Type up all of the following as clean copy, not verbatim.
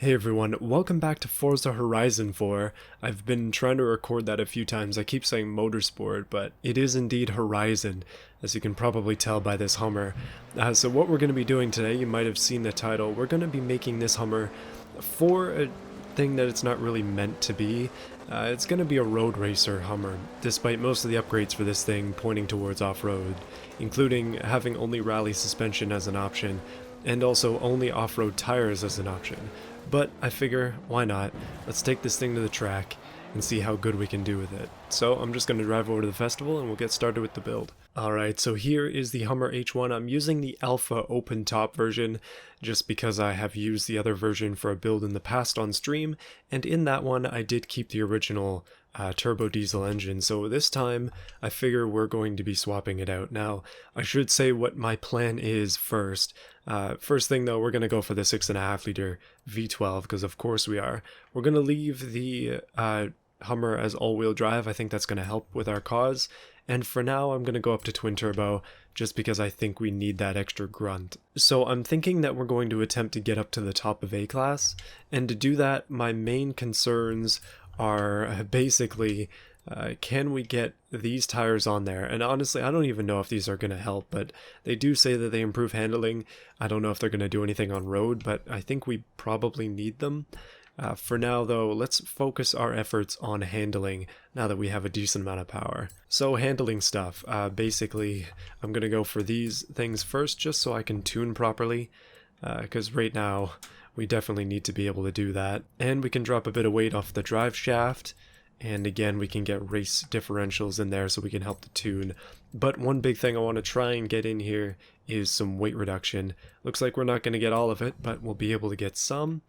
Hey everyone, welcome back to Forza Horizon 4. I've been trying to record that a few times. I keep saying Motorsport, but it is indeed Horizon, as you can probably tell by this Hummer. So what we're going to be doing today, you might have seen the title, we're going to be making this Hummer for a thing that it's not really meant to be. It's going to be a road racer Hummer, despite most of the upgrades for this thing pointing towards off-road, including having only rally suspension as an option, and also only off-road tires as an option. But I figure, why not? Let's take this thing to the track and see how good we can do with it. So I'm just going to drive over to the festival and we'll get started with the build. Alright, so here is the Hummer H1. I'm using the Alpha open top version just because I have used the other version for a build in the past on stream, and in that one I did keep the original turbo diesel engine, so this time I figure we're going to be swapping it out. Now, I should say what my plan is first. First thing though, we're going to go for the 6.5 liter V12, because of course we are. We're going to leave the Hummer as all-wheel drive. I think that's going to help with our cause, and for now I'm going to go up to twin turbo just because I think we need that extra grunt. So I'm thinking that we're going to attempt to get up to the top of A-Class, and to do that my main concerns are basically can we get these tires on there? And honestly, I don't even know if these are going to help, but they do say that they improve handling. I don't know if they're going to do anything on road, but I think we probably need them. For now though, let's focus our efforts on handling now that we have a decent amount of power. So handling stuff, basically I'm going to go for these things first just so I can tune properly, because right now we definitely need to be able to do that. And we can drop a bit of weight off the drive shaft, and again we can get race differentials in there so we can help the tune. But one big thing I want to try and get in here is some weight reduction. Looks like we're not going to get all of it, but we'll be able to get some.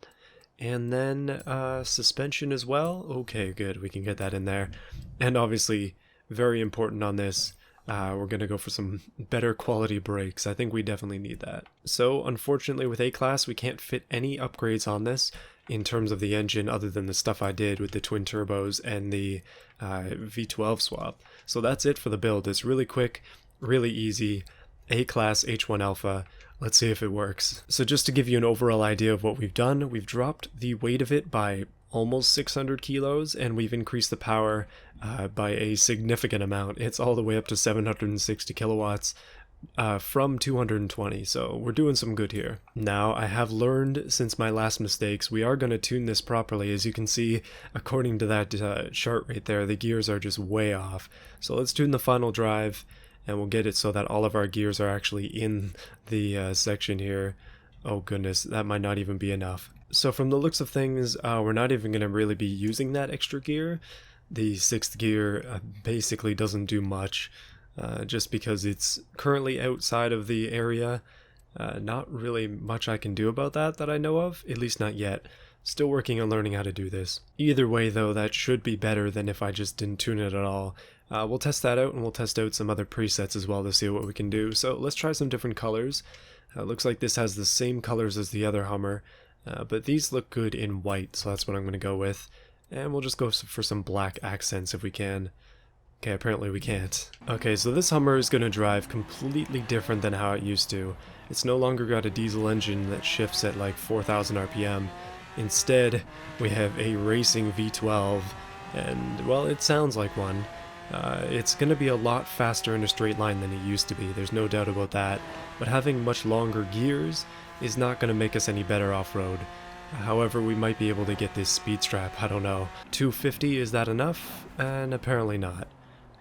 And then suspension as well. Okay, good, we can get that in there. And obviously, very important on this, we're going to go for some better quality brakes. I think we definitely need that. So unfortunately with A-Class we can't fit any upgrades on this in terms of the engine other than the stuff I did with the twin turbos and the V12 swap. So that's it for the build. It's really quick, really easy. A-Class H1 Alpha. Let's see if it works. So just to give you an overall idea of what we've done, we've dropped the weight of it by almost 600 kilos, and we've increased the power by a significant amount. It's all the way up to 760 kilowatts from 220, so we're doing some good here. Now, I have learned since my last mistakes, we are going to tune this properly. As you can see, according to that chart right there, the gears are just way off. So let's tune the final drive, and we'll get it so that all of our gears are actually in the section here. Oh goodness, that might not even be enough. So from the looks of things, we're not even going to really be using that extra gear. The 6th gear basically doesn't do much, just because it's currently outside of the area. Not really much I can do about that I know of, at least not yet. Still working on learning how to do this. Either way though, that should be better than if I just didn't tune it at all. We'll test that out, and we'll test out some other presets as well to see what we can do. So let's try some different colors. Looks like this has the same colors as the other Hummer, but these look good in white, so that's what I'm going to go with. And we'll just go for some black accents if we can. Okay, apparently we can't. Okay, so this Hummer is going to drive completely different than how it used to. It's no longer got a diesel engine that shifts at like 4,000 RPM. Instead, we have a racing V12, and well, it sounds like one. It's going to be a lot faster in a straight line than it used to be, there's no doubt about that, but having much longer gears is not going to make us any better off-road. However, we might be able to get this speed strap, I don't know. 250, is that enough? And apparently not.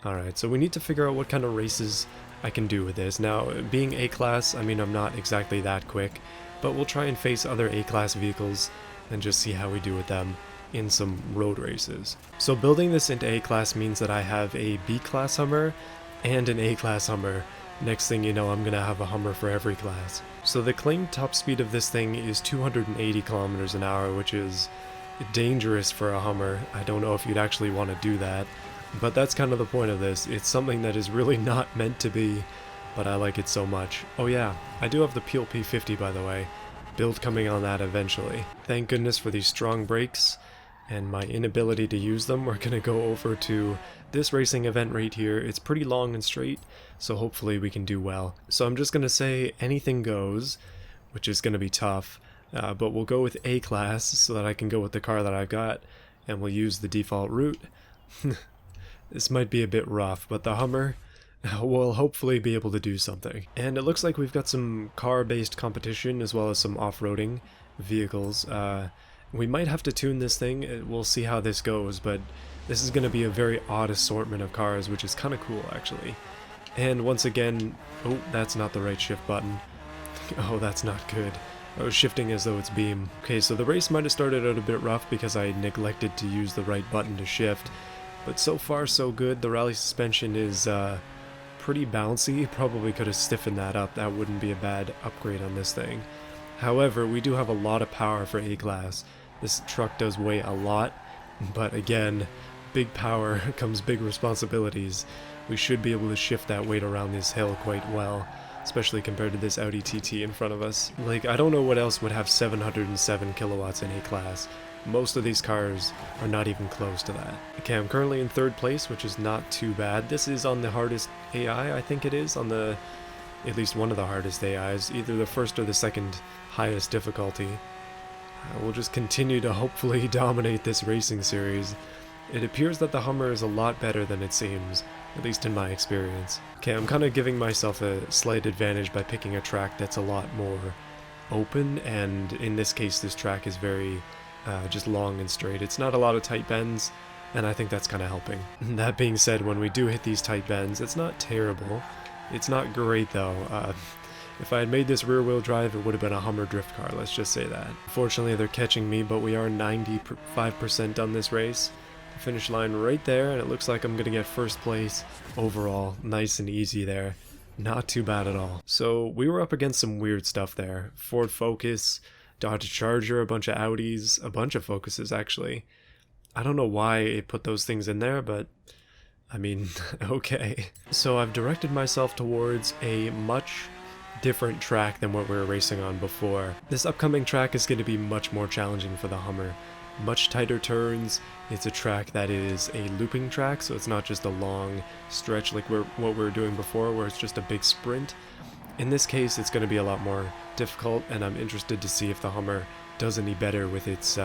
Alright, so we need to figure out what kind of races I can do with this. Now, being A-Class, I mean, I'm not exactly that quick, but we'll try and face other A-Class vehicles and just see how we do with them in some road races. So building this into A-Class means that I have a B-Class Hummer and an A-Class Hummer. Next thing you know, I'm gonna have a Hummer for every class. So the claimed top speed of this thing is 280 kilometers an hour, which is dangerous for a Hummer. I don't know if you'd actually want to do that, but that's kind of the point of this. It's something that is really not meant to be, but I like it so much. Oh yeah, I do have the Peel P50 by the way. Build coming on that eventually. Thank goodness for these strong brakes and my inability to use them. We're gonna go over to this racing event right here. It's pretty long and straight, so hopefully we can do well. So I'm just gonna say anything goes, which is gonna be tough. but we'll go with A-Class so that I can go with the car that I've got, and we'll use the default route. This might be a bit rough, but the Hummer will hopefully be able to do something. And it looks like we've got some car-based competition as well as some off-roading vehicles. We might have to tune this thing, we'll see how this goes, but this is going to be a very odd assortment of cars, which is kind of cool actually. And once again, oh, that's not the right shift button. Oh, that's not good. I was shifting as though it's beam. Okay, so the race might have started out a bit rough because I neglected to use the right button to shift, but so far so good. The rally suspension is pretty bouncy. Probably could have stiffened that up. That wouldn't be a bad upgrade on this thing. However, we do have a lot of power for A-Class. This truck does weigh a lot, but again, big power comes big responsibilities. We should be able to shift that weight around this hill quite well, especially compared to this Audi TT in front of us. Like, I don't know what else would have 707 kilowatts in A-Class. Most of these cars are not even close to that. Okay, I'm currently in third place, which is not too bad. This is on the hardest AI, I think it is, on the, at least one of the hardest AIs, either the first or the second highest difficulty. We'll just continue to hopefully dominate this racing series. It appears that the Hummer is a lot better than it seems, at least in my experience. Okay, I'm kind of giving myself a slight advantage by picking a track that's a lot more open, and in this case this track is very just long and straight. It's not a lot of tight bends, and I think that's kind of helping. That being said, when we do hit these tight bends, it's not terrible. It's not great though. If I had made this rear-wheel drive, it would have been a Hummer drift car, let's just say that. Fortunately, they're catching me, but we are 95% done this race. The finish line right there, and it looks like I'm going to get first place overall. Nice and easy there. Not too bad at all. So, we were up against some weird stuff there. Ford Focus, Dodge Charger, a bunch of Audis, a bunch of Focuses actually. I don't know why it put those things in there, but I mean, okay. So I've directed myself towards a much different track than what we were racing on before. This upcoming track is going to be much more challenging for the Hummer. Much tighter turns. It's a track that is a looping track, so it's not just a long stretch like what we were doing before, where it's just a big sprint. In this case, it's going to be a lot more difficult, and I'm interested to see if the Hummer does any better with its,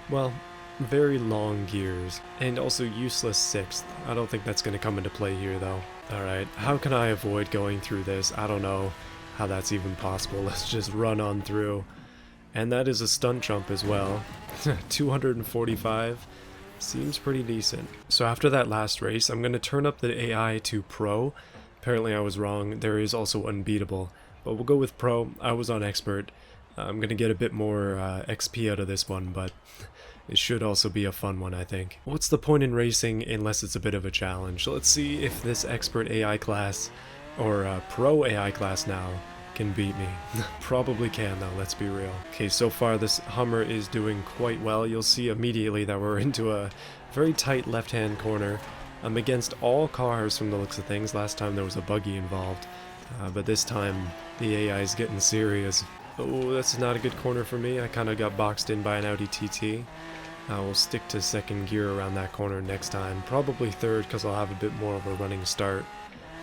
well, very long gears, and also useless sixth. I don't think that's going to come into play here, though. Alright, how can I avoid going through this? I don't know how that's even possible. Let's just run on through. And that is a stunt jump as well. 245 seems pretty decent. So after that last race, I'm going to turn up the AI to Pro. Apparently I was wrong. There is also Unbeatable, but we'll go with Pro. I was on Expert. I'm going to get a bit more XP out of this one, but it should also be a fun one, I think. What's the point in racing unless it's a bit of a challenge? Let's see if this Expert AI class, or Pro AI class now, can beat me. Probably can though, let's be real. Okay, so far this Hummer is doing quite well. You'll see immediately that we're into a very tight left-hand corner. I'm against all cars from the looks of things. Last time there was a buggy involved, but this time the AI is getting serious. Oh, that's not a good corner for me. I kind of got boxed in by an Audi TT. We'll stick to second gear around that corner next time. Probably third because I'll have a bit more of a running start.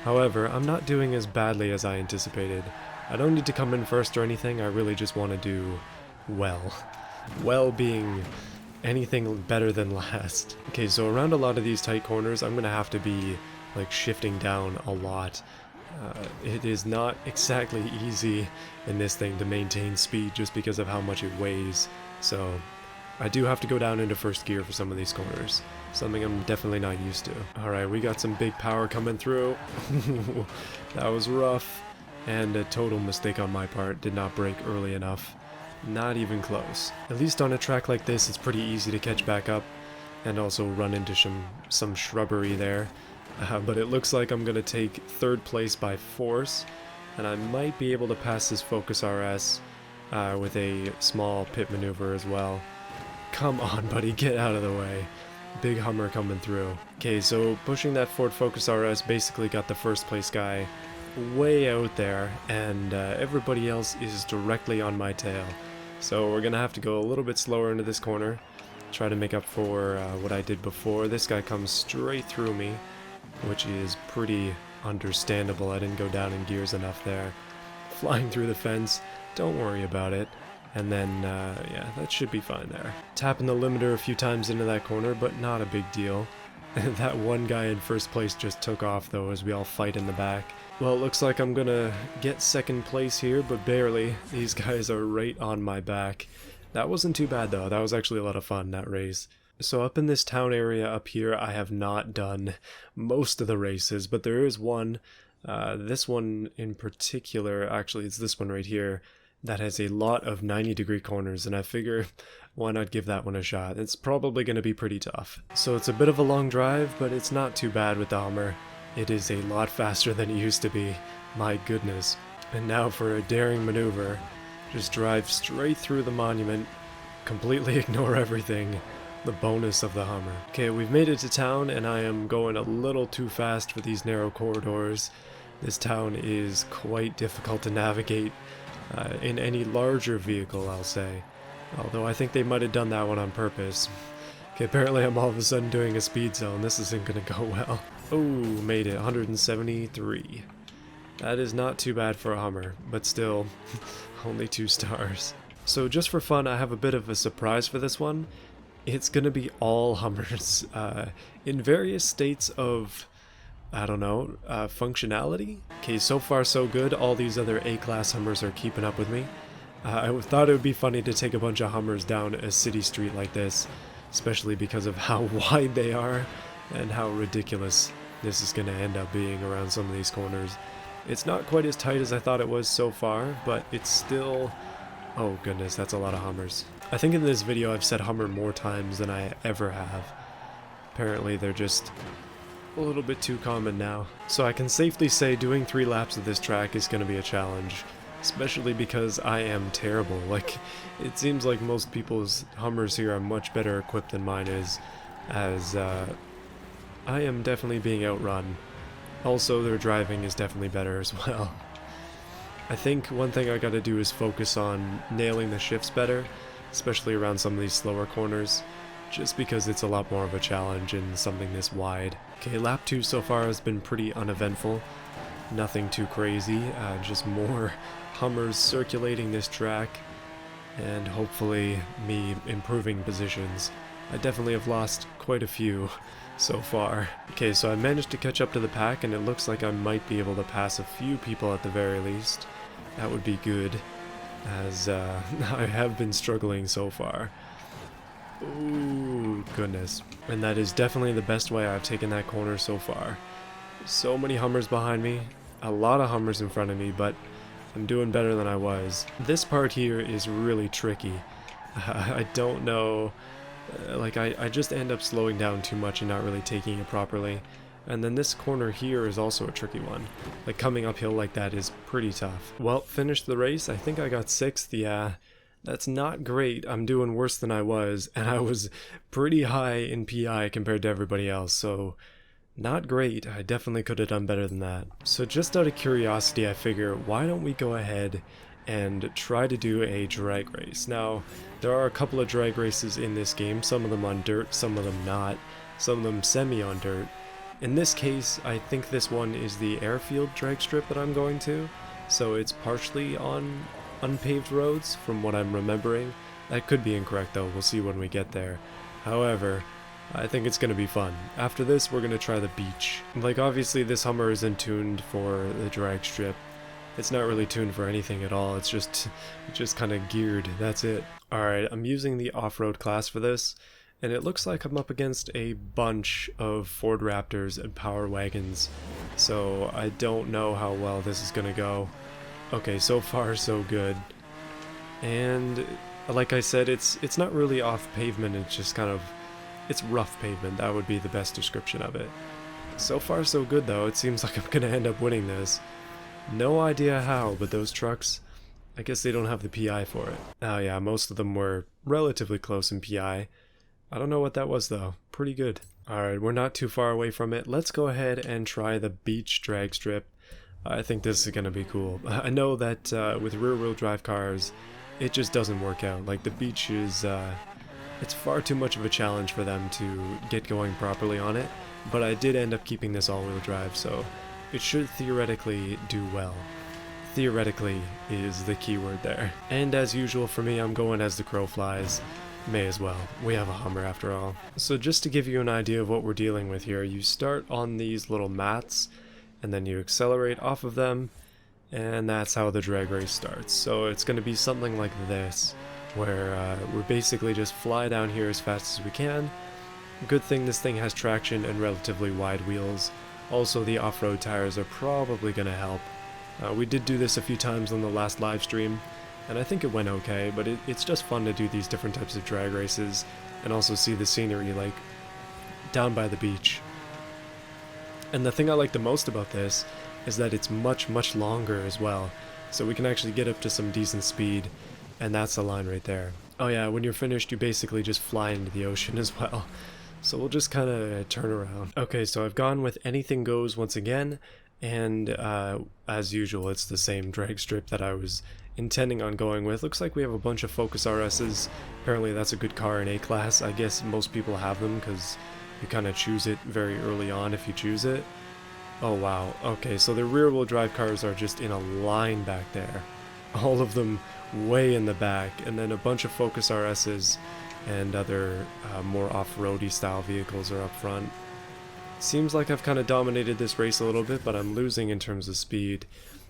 However, I'm not doing as badly as I anticipated. I don't need to come in first or anything, I really just want to do well. Well being anything better than last. Okay, so around a lot of these tight corners, I'm going to have to be like shifting down a lot. It is not exactly easy in this thing to maintain speed just because of how much it weighs. So I do have to go down into first gear for some of these corners. Something I'm definitely not used to. Alright, we got some big power coming through. That was rough. And a total mistake on my part. Did not brake early enough. Not even close. At least on a track like this, it's pretty easy to catch back up. And also run into some shrubbery there. But it looks like I'm going to take third place by force. And I might be able to pass this Focus RS with a small pit maneuver as well. Come on, buddy, get out of the way. Big Hummer coming through. Okay, so pushing that Ford Focus RS basically got the first place guy way out there, and everybody else is directly on my tail. So we're gonna have to go a little bit slower into this corner, try to make up for what I did before. This guy comes straight through me, which is pretty understandable. I didn't go down in gears enough there. Flying through the fence, don't worry about it. And then, yeah, that should be fine there. Tapping the limiter a few times into that corner, but not a big deal. That one guy in first place just took off though as we all fight in the back. Well, it looks like I'm gonna get second place here, but barely. These guys are right on my back. That wasn't too bad though, that was actually a lot of fun, that race. So up in this town area up here, I have not done most of the races, but there is one, this one in particular, actually it's this one right here, that has a lot of 90-degree corners, and I figure why not give that one a shot. It's probably going to be pretty tough. So it's a bit of a long drive, but it's not too bad with the Hummer. It is a lot faster than it used to be, my goodness. And now for a daring maneuver, just drive straight through the monument, completely ignore everything. The bonus of the Hummer. Okay, we've made it to town, and I am going a little too fast for these narrow corridors. This town is quite difficult to navigate in any larger vehicle, I'll say. Although I think they might have done that one on purpose. Okay, apparently I'm all of a sudden doing a speed zone. This isn't gonna go well. Oh, made it, 173. That is not too bad for a Hummer, but still, only 2 stars. So just for fun, I have a bit of a surprise for this one. It's gonna be all Hummers in various states of, I don't know, functionality? Okay, so far so good. All these other A-class Hummers are keeping up with me. I thought it would be funny to take a bunch of Hummers down a city street like this, especially because of how wide they are and how ridiculous this is going to end up being around some of these corners. It's not quite as tight as I thought it was so far, but it's still... Oh goodness, that's a lot of Hummers. I think in this video I've said Hummer more times than I ever have. Apparently they're just a little bit too common now. So I can safely say doing 3 laps of this track is going to be a challenge, especially because I am terrible. Like, it seems like most people's Hummers here are much better equipped than mine is, as I am definitely being outrun. Also, their driving is definitely better as well. I think one thing I gotta do is focus on nailing the shifts better, especially around some of these slower corners, just because it's a lot more of a challenge in something this wide. Okay, lap 2 so far has been pretty uneventful. Nothing too crazy, just more Hummers circulating this track, and hopefully me improving positions. I definitely have lost quite a few so far. Okay, so I managed to catch up to the pack, and it looks like I might be able to pass a few people at the very least. That would be good, as I have been struggling so far. Ooh, goodness. And that is definitely the best way I've taken that corner so far. So many Hummers behind me, a lot of Hummers in front of me, but I'm doing better than I was. This part here is really tricky. I don't know, like I just end up slowing down too much and not really taking it properly. And then this corner here is also a tricky one. Like, coming uphill like that is pretty tough. Well, finished the race. I think I got 6th, yeah. That's not great. I'm doing worse than I was, and I was pretty high in PI compared to everybody else, so not great. I definitely could have done better than that. So just out of curiosity, I figure, why don't we go ahead and try to do a drag race? Now, there are a couple of drag races in this game, some of them on dirt, some of them not, some of them semi on dirt. In this case, I think this one is the airfield drag strip that I'm going to, so it's partially on unpaved roads from what I'm remembering. That could be incorrect though, we'll see when we get there. However, I think it's going to be fun. After this, we're going to try the beach. Like, obviously this Hummer isn't tuned for the drag strip. It's not really tuned for anything at all, it's just kind of geared, that's it. Alright, I'm using the off-road class for this, and it looks like I'm up against a bunch of Ford Raptors and Power Wagons, so I don't know how well this is going to go. Okay, so far so good. And like I said, it's not really off pavement, it's just kind of, it's rough pavement, that would be the best description of it. So far so good though, it seems like I'm gonna end up winning this. No idea how, but those trucks, I guess they don't have the PI for it. Oh yeah, most of them were relatively close in PI. I don't know what that was though, pretty good. Alright, we're not too far away from it. Let's go ahead and try the beach drag strip. I think this is gonna be cool. I know that with rear-wheel drive cars, it just doesn't work out. Like, the beach is, it's far too much of a challenge for them to get going properly on it, but I did end up keeping this all-wheel drive, so it should theoretically do well. theoretically is the keyword there. And as usual for me, I'm going as the crow flies. May as well. We have a Hummer after all. So just to give you an idea of what we're dealing with here, you start on these little mats, and then you accelerate off of them, and that's how the drag race starts. So it's going to be something like this, where we basically just fly down here as fast as we can. Good thing this thing has traction and relatively wide wheels. Also, the off-road tires are probably going to help. We did do this a few times on the last live stream, and I think it went okay, but it's just fun to do these different types of drag races and also see the scenery, like, down by the beach. And the thing I like the most about this is that it's much, much longer as well, so we can actually get up to some decent speed, and that's the line right there. Oh yeah, when you're finished, you basically just fly into the ocean as well. So we'll just kind of turn around. Okay, so I've gone with anything goes once again, and as usual, it's the same drag strip that I was intending on going with. Looks like we have a bunch of Focus RS's. Apparently that's a good car in A-Class. I guess most people have them because you kind of choose it very early on if you choose it. Oh wow, okay, so the rear-wheel drive cars are just in a line back there. All of them way in the back, and then a bunch of Focus RS's and other more off-roady style vehicles are up front. Seems like I've kind of dominated this race a little bit, but I'm losing in terms of speed.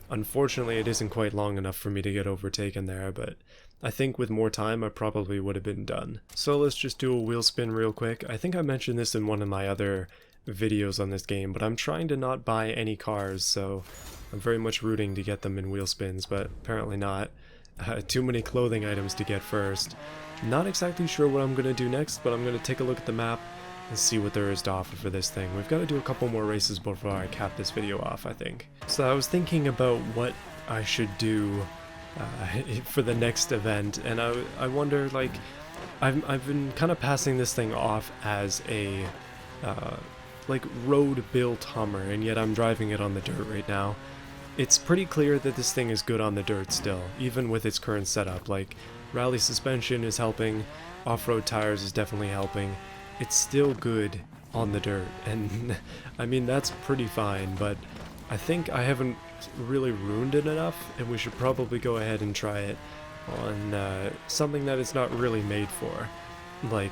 Unfortunately, it isn't quite long enough for me to get overtaken there, but I think with more time I probably would have been done. So let's just do a wheel spin real quick. I think I mentioned this in one of my other videos on this game, but I'm trying to not buy any cars, so I'm very much rooting to get them in wheel spins, but apparently not. Too many clothing items to get first. Not exactly sure what I'm going to do next, but I'm going to take a look at the map and see what there is to offer for this thing. We've got to do a couple more races before I cap this video off, I think. So I was thinking about what I should do for the next event, and I wonder, like, I've been kind of passing this thing off as a like road-built Hummer, and yet I'm driving it on the dirt right now. It's pretty clear that this thing is good on the dirt still, even with its current setup. Like, rally suspension is helping, off-road tires is definitely helping. It's still good on the dirt, and I mean, that's pretty fine, but I think I haven't really ruined it enough, and we should probably go ahead and try it on something that it's not really made for, like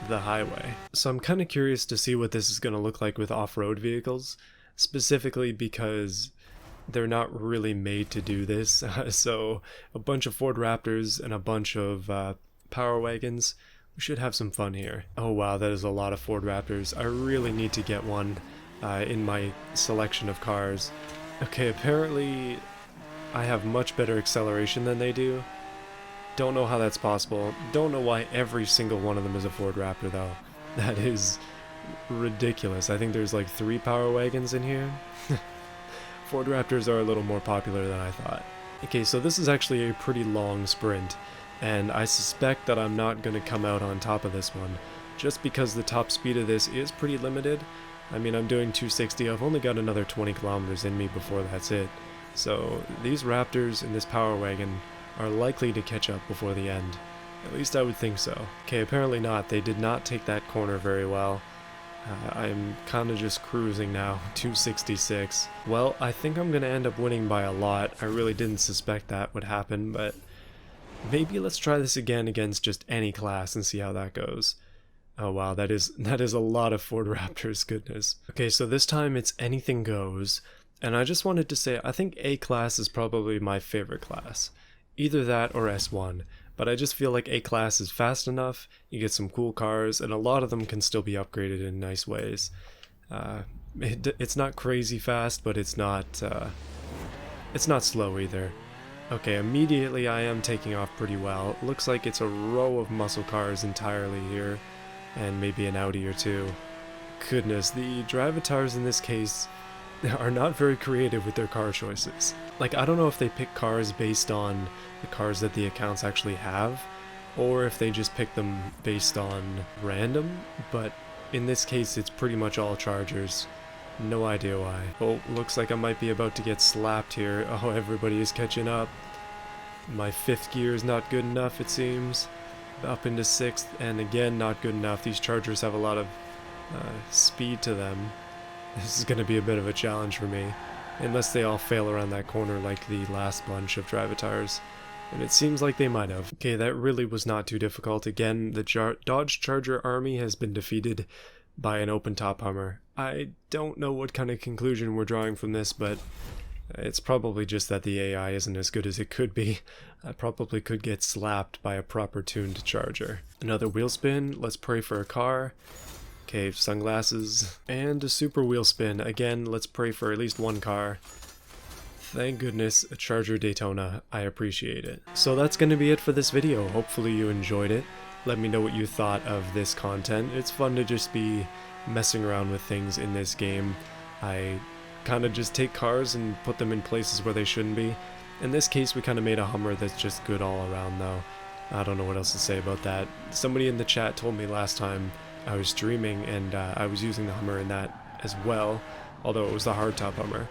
the highway. So I'm kind of curious to see what this is going to look like with off-road vehicles, specifically because they're not really made to do this. So a bunch of Ford Raptors and a bunch of Power Wagons. We should have some fun here. Oh wow, that is a lot of Ford Raptors. I really need to get one in my selection of cars. Okay, apparently I have much better acceleration than they do. Don't know how that's possible. Don't know why every single one of them is a Ford Raptor though. That is ridiculous. I think there's like 3 Power Wagons in here. Ford Raptors are a little more popular than I thought. Okay, so this is actually a pretty long sprint, and I suspect that I'm not going to come out on top of this one, just because the top speed of this is pretty limited. I mean, I'm doing 260, I've only got another 20 kilometers in me before that's it. So these Raptors and this Power Wagon are likely to catch up before the end. At least I would think so. Okay, apparently not. They did not take that corner very well. I'm kind of just cruising now, 266. Well, I think I'm going to end up winning by a lot. I really didn't suspect that would happen, but maybe let's try this again against just any class and see how that goes. Oh wow, that is a lot of Ford Raptors, goodness. Okay, so this time it's anything goes, and I just wanted to say I think A-Class is probably my favorite class. Either that or S1. But I just feel like A-Class is fast enough, you get some cool cars, and a lot of them can still be upgraded in nice ways. It's not crazy fast, but it's not slow either. Okay, immediately I am taking off pretty well. Looks like it's a row of muscle cars entirely here, and maybe an Audi or two. Goodness, the drivatars in this case are not very creative with their car choices. Like, I don't know if they pick cars based on the cars that the accounts actually have, or if they just pick them based on random, but in this case it's pretty much all Chargers. No idea why. Oh, looks like I might be about to get slapped here. Oh, everybody is catching up. My 5th gear is not good enough, it seems. Up into 6th, and again not good enough. These Chargers have a lot of speed to them. This is going to be a bit of a challenge for me. unless they all fail around that corner like the last bunch of Drivatars. And it seems like they might have. Okay, that really was not too difficult. Again, the Dodge Charger army has been defeated by an open-top Hummer. I don't know what kind of conclusion we're drawing from this, but it's probably just that the AI isn't as good as it could be. I probably could get slapped by a proper tuned Charger. Another wheel spin, let's pray for a car. Okay, sunglasses, and a super wheel spin. Again, let's pray for at least one car. Thank goodness, a Charger Daytona. I appreciate it. So that's going to be it for this video. Hopefully you enjoyed it. Let me know what you thought of this content. It's fun to just be messing around with things in this game. I kind of just take cars and put them in places where they shouldn't be. In this case, we kind of made a Hummer that's just good all around though. I don't know what else to say about that. Somebody in the chat told me last time I was streaming and I was using the Hummer in that as well, although it was the hardtop Hummer.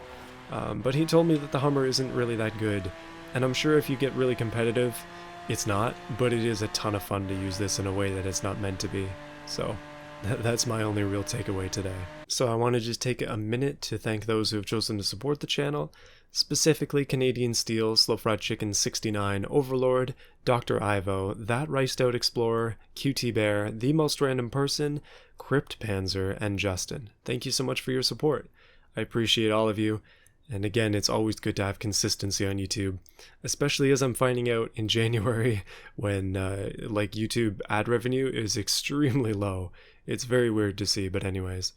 But he told me that the Hummer isn't really that good, and I'm sure if you get really competitive, it's not, but it is a ton of fun to use this in a way that it's not meant to be. So that's my only real takeaway today. So I want to just take a minute to thank those who have chosen to support the channel, specifically Canadian Steel, Slow Fried Chicken 69, Overlord, Dr. Ivo, That Riced Out Explorer, QT Bear, The Most Random Person, Crypt Panzer, and Justin. Thank you so much for your support. I appreciate all of you. And again, it's always good to have consistency on YouTube, especially as I'm finding out in January when like YouTube ad revenue is extremely low. It's very weird to see, but anyways,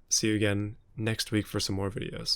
see you again next week for some more videos.